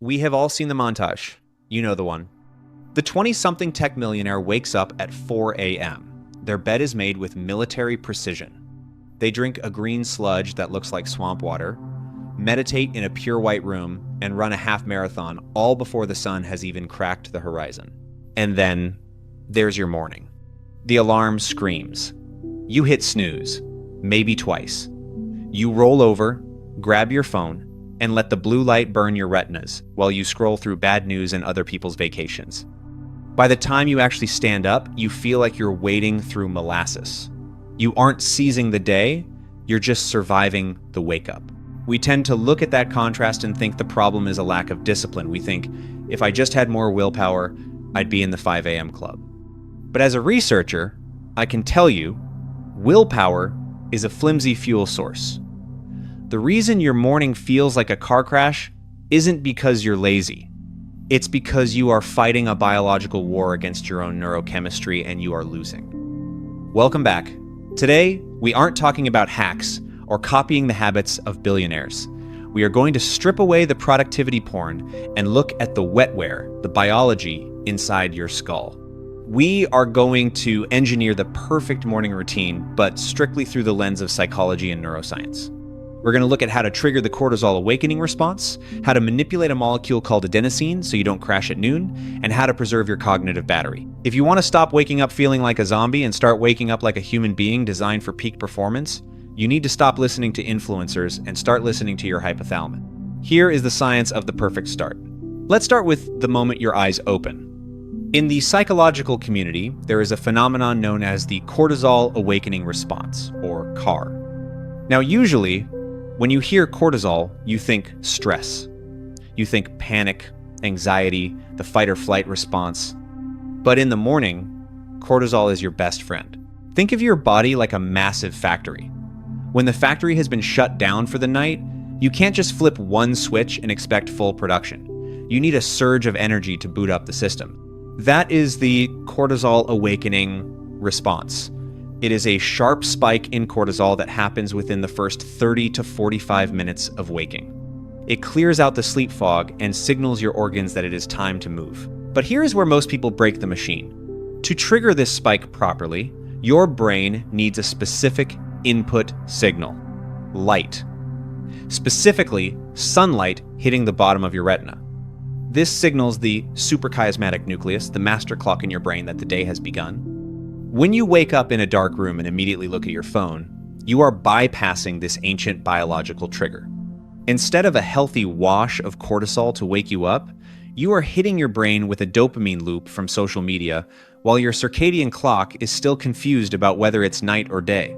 We have all seen the montage. You know the one. The 20-something tech millionaire wakes up at 4 a.m. Their bed is made with military precision. They drink a green sludge that looks like swamp water, meditate in a pure white room, and run a half marathon all before the sun has even cracked the horizon. And then there's your morning. The alarm screams. You hit snooze, maybe twice. You roll over, grab your phone, and let the blue light burn your retinas while you scroll through bad news and other people's vacations. By the time you actually stand up, you feel like you're wading through molasses. You aren't seizing the day, you're just surviving the wake-up. We tend to look at that contrast and think the problem is a lack of discipline. We think, if I just had more willpower, I'd be in the 5 a.m. club. But as a researcher, I can tell you, willpower is a flimsy fuel source. The reason your morning feels like a car crash isn't because you're lazy. It's because you are fighting a biological war against your own neurochemistry and you are losing. Welcome back. Today, we aren't talking about hacks or copying the habits of billionaires. We are going to strip away the productivity porn and look at the wetware, the biology inside your skull. We are going to engineer the perfect morning routine, but strictly through the lens of psychology and neuroscience. We're going to look at how to trigger the cortisol awakening response, how to manipulate a molecule called adenosine so you don't crash at noon, and how to preserve your cognitive battery. If you want to stop waking up feeling like a zombie and start waking up like a human being designed for peak performance, you need to stop listening to influencers and start listening to your hypothalamus. Here is the science of the perfect start. Let's start with the moment your eyes open. In the psychological community, there is a phenomenon known as the Cortisol Awakening Response, or CAR. Now, usually, when you hear cortisol, you think stress. You think panic, anxiety, the fight or flight response. But in the morning, cortisol is your best friend. Think of your body like a massive factory. When the factory has been shut down for the night, you can't just flip one switch and expect full production. You need a surge of energy to boot up the system. That is the cortisol awakening response. It is a sharp spike in cortisol that happens within the first 30 to 45 minutes of waking. It clears out the sleep fog and signals your organs that it is time to move. But here is where most people break the machine. To trigger this spike properly, your brain needs a specific input signal: light. Specifically, sunlight hitting the bottom of your retina. This signals the Suprachiasmatic Nucleus, the master clock in your brain that the day has begun. When you wake up in a dark room and immediately look at your phone, you are bypassing this ancient biological trigger. Instead of a healthy wash of cortisol to wake you up, you are hitting your brain with a dopamine loop from social media while your circadian clock is still confused about whether it's night or day.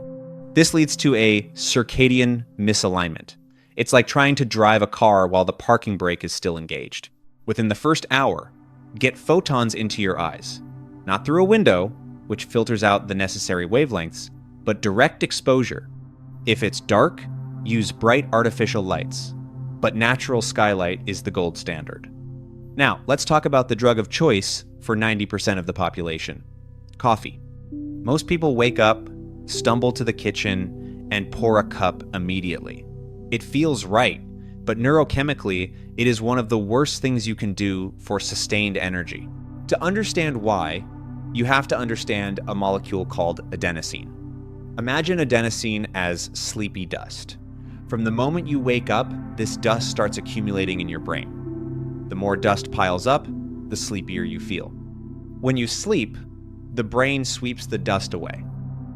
This leads to a circadian misalignment. It's like trying to drive a car while the parking brake is still engaged. Within the first hour, get photons into your eyes, not through a window, which filters out the necessary wavelengths, but direct exposure. If it's dark, use bright artificial lights, but natural skylight is the gold standard. Now, let's talk about the drug of choice for 90% of the population: coffee. Most people wake up, stumble to the kitchen, and pour a cup immediately. It feels right, but neurochemically, it is one of the worst things you can do for sustained energy. To understand why, you have to understand a molecule called adenosine. Imagine adenosine as sleepy dust. From the moment you wake up, this dust starts accumulating in your brain. The more dust piles up, the sleepier you feel. When you sleep, the brain sweeps the dust away.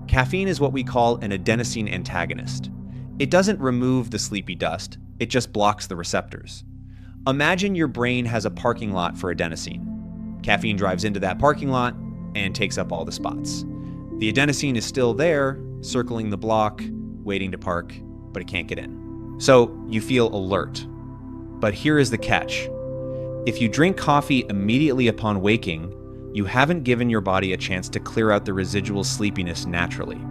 Caffeine is what we call an adenosine antagonist. It doesn't remove the sleepy dust, it just blocks the receptors. Imagine your brain has a parking lot for adenosine. Caffeine drives into that parking lot and takes up all the spots. The adenosine is still there, circling the block, waiting to park, but it can't get in. So you feel alert. But here is the catch. If you drink coffee immediately upon waking, you haven't given your body a chance to clear out the residual sleepiness naturally.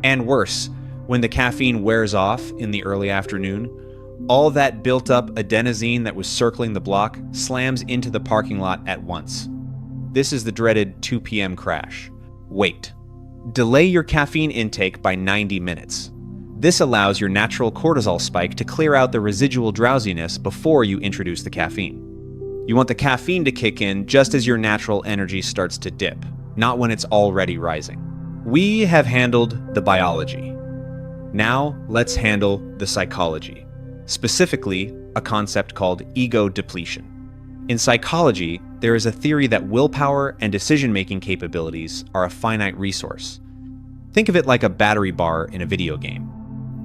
And worse, when the caffeine wears off in the early afternoon, all that built-up adenosine that was circling the block slams into the parking lot at once. This is the dreaded 2 p.m. crash. Wait. Delay your caffeine intake by 90 minutes. This allows your natural cortisol spike to clear out the residual drowsiness before you introduce the caffeine. You want the caffeine to kick in just as your natural energy starts to dip, not when it's already rising. We have handled the biology. Now let's handle the psychology, specifically a concept called ego depletion. In psychology, there is a theory that willpower and decision-making capabilities are a finite resource. Think of it like a battery bar in a video game.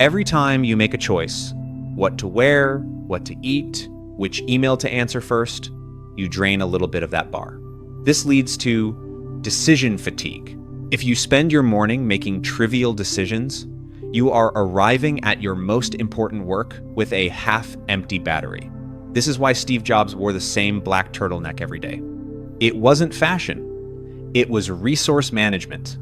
Every time you make a choice, what to wear, what to eat, which email to answer first, you drain a little bit of that bar. This leads to decision fatigue. If you spend your morning making trivial decisions, you are arriving at your most important work with a half-empty battery. This is why Steve Jobs wore the same black turtleneck every day. It wasn't fashion. It was resource management.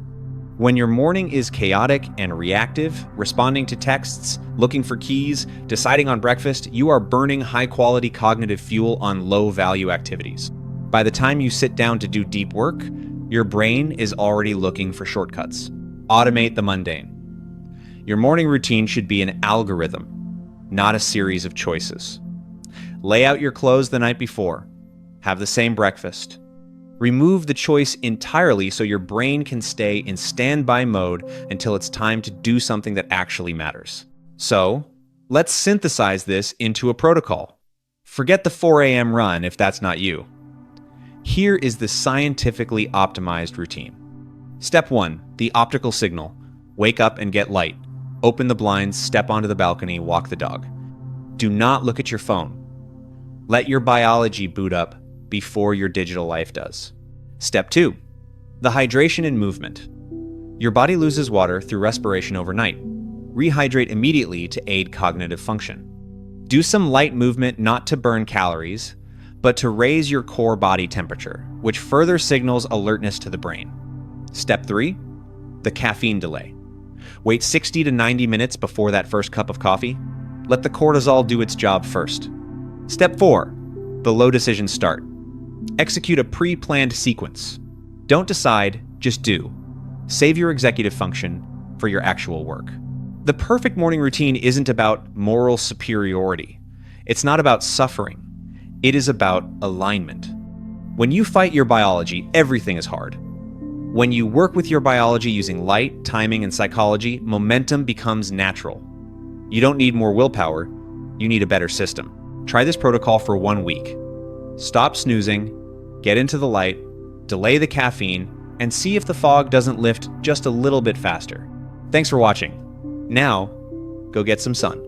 When your morning is chaotic and reactive, responding to texts, looking for keys, deciding on breakfast, you are burning high-quality cognitive fuel on low-value activities. By the time you sit down to do deep work, your brain is already looking for shortcuts. Automate the mundane. Your morning routine should be an algorithm, not a series of choices. Lay out your clothes the night before. Have the same breakfast. Remove the choice entirely so your brain can stay in standby mode until it's time to do something that actually matters. So, let's synthesize this into a protocol. Forget the 4 a.m. run if that's not you. Here is the scientifically optimized routine. Step 1, the optical signal. Wake up and get light. Open the blinds, step onto the balcony, walk the dog. Do not look at your phone. Let your biology boot up before your digital life does. Step 2, the hydration and movement. Your body loses water through respiration overnight. Rehydrate immediately to aid cognitive function. Do some light movement not to burn calories, but to raise your core body temperature, which further signals alertness to the brain. Step 3, the caffeine delay. Wait 60 to 90 minutes before that first cup of coffee. Let the cortisol do its job first. Step 4, the low decision start. Execute a pre-planned sequence. Don't decide, just do. Save your executive function for your actual work. The perfect morning routine isn't about moral superiority. It's not about suffering. It is about alignment. When you fight your biology, everything is hard. When you work with your biology using light, timing, and psychology, momentum becomes natural. You don't need more willpower, you need a better system. Try this protocol for 1 week. Stop snoozing, get into the light, delay the caffeine, and see if the fog doesn't lift just a little bit faster. Thanks for watching. Now, go get some sun.